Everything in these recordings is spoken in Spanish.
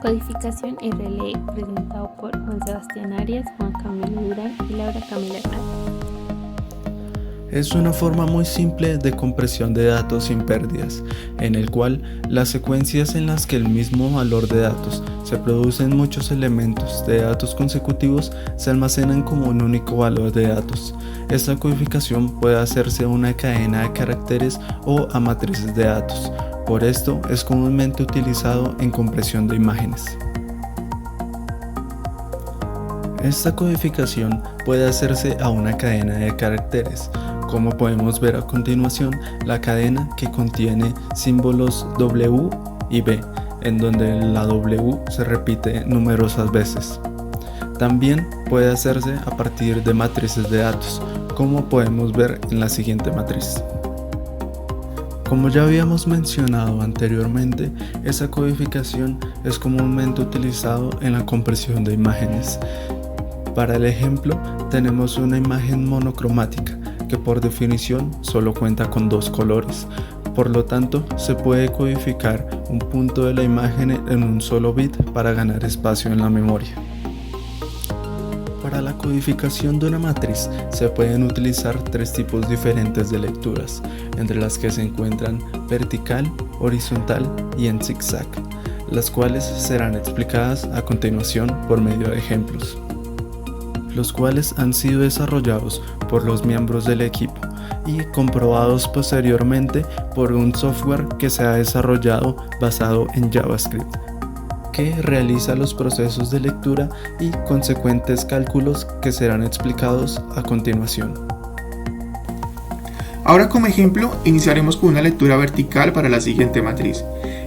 Codificación RLE, presentado por Juan Sebastián Arias, Juan Camilo Durán y Laura Camila Hernández. Es una forma muy simple de compresión de datos sin pérdidas, en el cual las secuencias en las que el mismo valor de datos se producen muchos elementos de datos consecutivos se almacenan como un único valor de datos. Esta codificación puede hacerse a una cadena de caracteres o a matrices de datos. Por esto es comúnmente utilizado en compresión de imágenes. Esta codificación puede hacerse a una cadena de caracteres, como podemos ver a continuación, la cadena que contiene símbolos W y B, en donde la W se repite numerosas veces. También puede hacerse a partir de matrices de datos, como podemos ver en la siguiente matriz. Como ya habíamos mencionado anteriormente, esa codificación es comúnmente utilizado en la compresión de imágenes. Para el ejemplo, tenemos una imagen monocromática, que por definición solo cuenta con dos colores. Por lo tanto, se puede codificar un punto de la imagen en un solo bit para ganar espacio en la memoria. Para la codificación de una matriz se pueden utilizar tres tipos diferentes de lecturas, entre las que se encuentran vertical, horizontal y en zigzag, las cuales serán explicadas a continuación por medio de ejemplos, los cuales han sido desarrollados por los miembros del equipo y comprobados posteriormente por un software que se ha desarrollado basado en JavaScript, que realiza los procesos de lectura y consecuentes cálculos que serán explicados a continuación. Ahora, como ejemplo, iniciaremos con una lectura vertical para la siguiente matriz,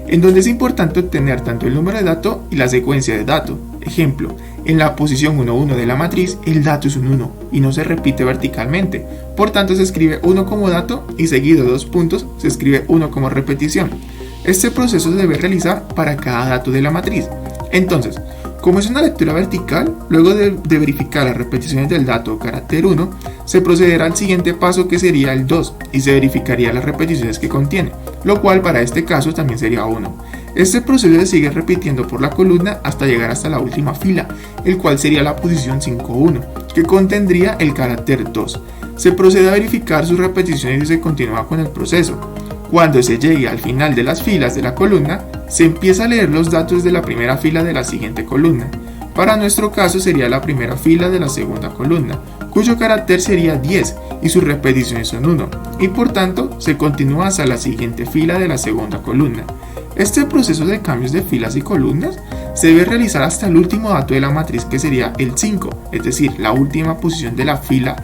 en donde es importante obtener tanto el número de dato y la secuencia de dato. Ejemplo, en la posición 1,1 de la matriz, el dato es un 1 y no se repite verticalmente, por tanto se escribe 1 como dato y seguido de 2 puntos se escribe 1 como repetición. Este proceso se debe realizar para cada dato de la matriz. Entonces, como es una lectura vertical, luego de verificar las repeticiones del dato carácter 1, se procederá al siguiente paso, que sería el 2, y se verificaría las repeticiones que contiene, lo cual para este caso también sería 1. Este proceso se sigue repitiendo por la columna hasta llegar hasta la última fila, el cual sería la posición 5,1, que contendría el carácter 2. Se procede a verificar sus repeticiones y se continúa con el proceso. Cuando se llegue al final de las filas de la columna, se empieza a leer los datos de la primera fila de la siguiente columna. Para nuestro caso sería la primera fila de la segunda columna, cuyo carácter sería 10 y sus repeticiones son 1, y por tanto se continúa hasta la siguiente fila de la segunda columna. Este proceso de cambios de filas y columnas se debe realizar hasta el último dato de la matriz, que sería el 5, es decir, la última posición de la fila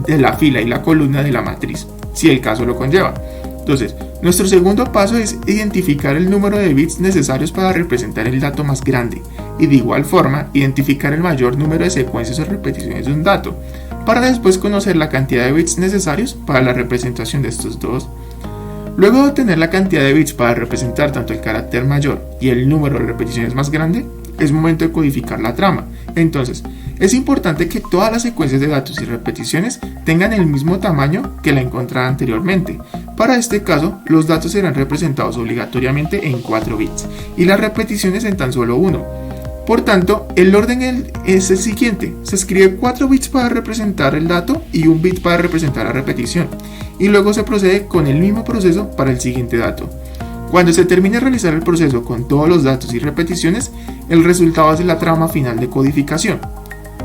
y la columna de la matriz, si el caso lo conlleva. Entonces, nuestro segundo paso es identificar el número de bits necesarios para representar el dato más grande y de igual forma identificar el mayor número de secuencias o repeticiones de un dato, para después conocer la cantidad de bits necesarios para la representación de estos dos. Luego de obtener la cantidad de bits para representar tanto el carácter mayor y el número de repeticiones más grande, es momento de codificar la trama. Entonces, es importante que todas las secuencias de datos y repeticiones tengan el mismo tamaño que la encontrada anteriormente. Para este caso, los datos serán representados obligatoriamente en 4 bits y las repeticiones en tan solo 1. Por tanto, el orden es el siguiente: se escribe 4 bits para representar el dato y 1 bit para representar la repetición, y luego se procede con el mismo proceso para el siguiente dato. Cuando se termine de realizar el proceso con todos los datos y repeticiones, el resultado es la trama final de codificación.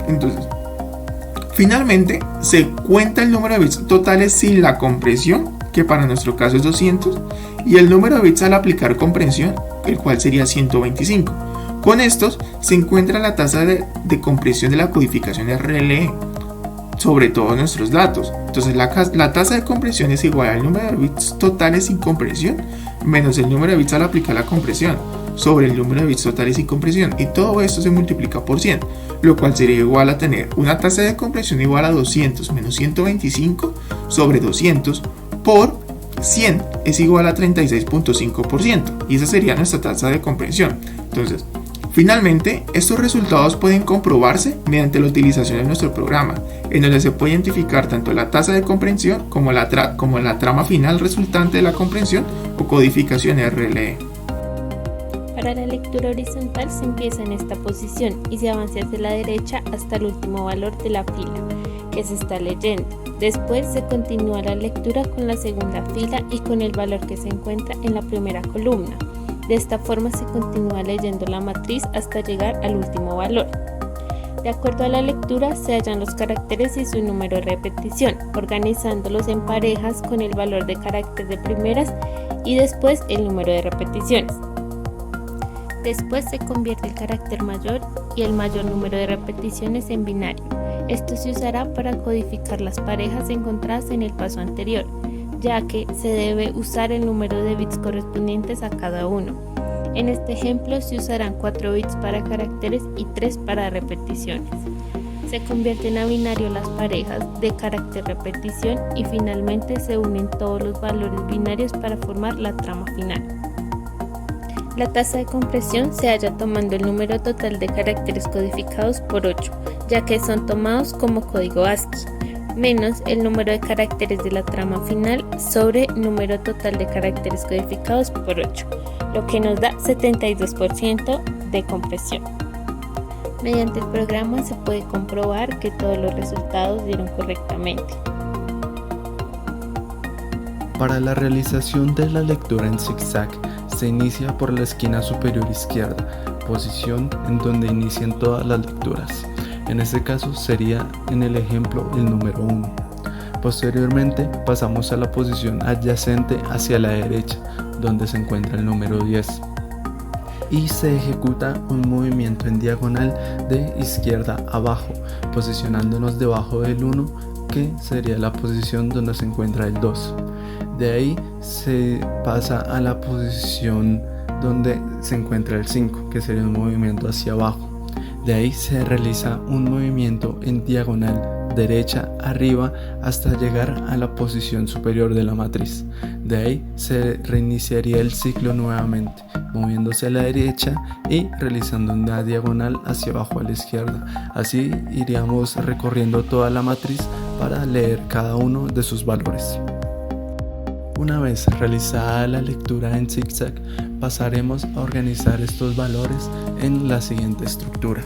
Entonces, finalmente se cuenta el número de bits totales sin la compresión, que para nuestro caso es 200, y el número de bits al aplicar compresión, el cual sería 125. Con estos se encuentra la tasa de compresión de la codificación RLE sobre todos nuestros datos. Entonces la tasa de compresión es igual al número de bits totales sin compresión menos el número de bits al aplicar la compresión sobre el número de bits totales sin compresión, y todo esto se multiplica por 100, lo cual sería igual a tener una tasa de compresión igual a 200 menos 125 sobre 200 por 100 es igual a 36.5%, y esa sería nuestra tasa de compresión. Entonces, finalmente, estos resultados pueden comprobarse mediante la utilización de nuestro programa, en donde se puede identificar tanto la tasa de compresión como la trama final resultante de la comprensión o codificación RLE. Para la lectura horizontal se empieza en esta posición y se avanza hacia la derecha hasta el último valor de la fila que se está leyendo. Después se continúa la lectura con la segunda fila y con el valor que se encuentra en la primera columna. De esta forma se continúa leyendo la matriz hasta llegar al último valor. De acuerdo a la lectura se hallan los caracteres y su número de repetición, organizándolos en parejas con el valor de carácter de primeras y después el número de repeticiones. Después se convierte el carácter mayor y el mayor número de repeticiones en binario. Esto se usará para codificar las parejas encontradas en el paso anterior, ya que se debe usar el número de bits correspondientes a cada uno. En este ejemplo se usarán 4 bits para caracteres y 3 para repeticiones. Se convierten a binario las parejas de carácter repetición y finalmente se unen todos los valores binarios para formar la trama final. La tasa de compresión se halla tomando el número total de caracteres codificados por 8, ya que son tomados como código ASCII, menos el número de caracteres de la trama final sobre número total de caracteres codificados por 8, lo que nos da 72% de compresión. Mediante el programa se puede comprobar que todos los resultados dieron correctamente. Para la realización de la lectura en zigzag, se inicia por la esquina superior izquierda, posición en donde inician todas las lecturas. En este caso sería en el ejemplo el número 1. Posteriormente pasamos a la posición adyacente hacia la derecha, donde se encuentra el número 10. Y se ejecuta un movimiento en diagonal de izquierda a abajo, posicionándonos debajo del 1, que sería la posición donde se encuentra el 2. De ahí se pasa a la posición donde se encuentra el 5, que sería un movimiento hacia abajo. De ahí se realiza un movimiento en diagonal derecha arriba hasta llegar a la posición superior de la matriz. De ahí se reiniciaría el ciclo nuevamente, moviéndose a la derecha y realizando una diagonal hacia abajo a la izquierda. Así iríamos recorriendo toda la matriz para leer cada uno de sus valores. Una vez realizada la lectura en zigzag, pasaremos a organizar estos valores en la siguiente estructura,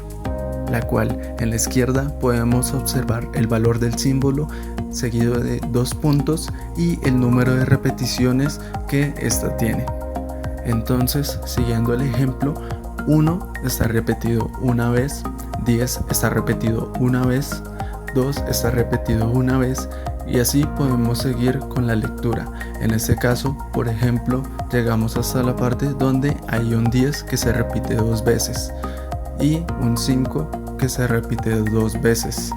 la cual en la izquierda podemos observar el valor del símbolo seguido de 2 puntos y el número de repeticiones que ésta tiene. Entonces, siguiendo el ejemplo, 1 está repetido una vez, 10 está repetido una vez, 2 está repetido una vez, y así podemos seguir con la lectura. En este caso, por ejemplo, llegamos hasta la parte donde hay un 10 que se repite 2 veces y un 5 que se repite 2 veces.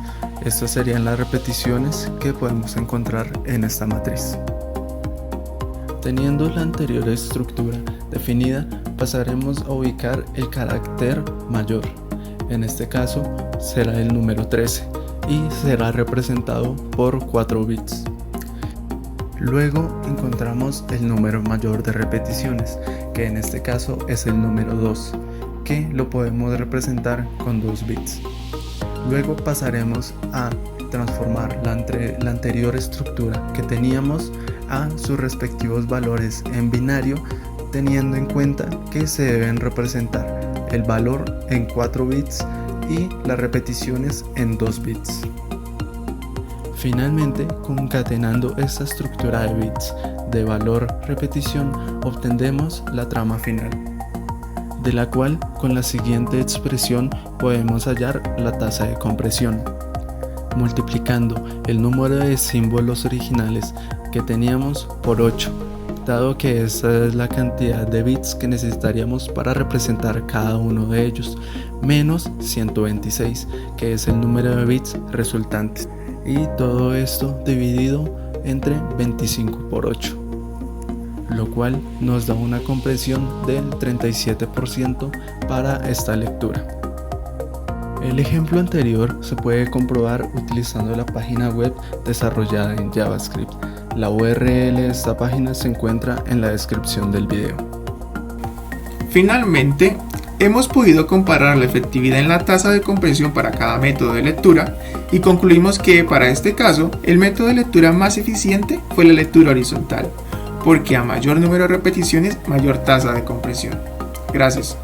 Estas serían las repeticiones que podemos encontrar en esta matriz. Teniendo la anterior estructura definida, pasaremos a ubicar el carácter mayor. En este caso será el número 13 y será representado por 4 bits. Luego encontramos el número mayor de repeticiones, que en este caso es el número 2, que lo podemos representar con 2 bits. Luego pasaremos a transformar la anterior estructura que teníamos a sus respectivos valores en binario, teniendo en cuenta que se deben representar el valor en 4 bits y las repeticiones en 2 bits. Finalmente, concatenando esta estructura de bits de valor repetición, obtendremos la trama final, de la cual con la siguiente expresión podemos hallar la tasa de compresión, multiplicando el número de símbolos originales que teníamos por 8, dado que esta es la cantidad de bits que necesitaríamos para representar cada uno de ellos, menos 126, que es el número de bits resultantes, y todo esto dividido entre 25 por 8, lo cual nos da una compresión del 37% para esta lectura. El ejemplo anterior se puede comprobar utilizando la página web desarrollada en JavaScript. La URL de esta página se encuentra en la descripción del video. Finalmente, hemos podido comparar la efectividad en la tasa de compresión para cada método de lectura y concluimos que para este caso el método de lectura más eficiente fue la lectura horizontal, porque a mayor número de repeticiones, mayor tasa de compresión. Gracias.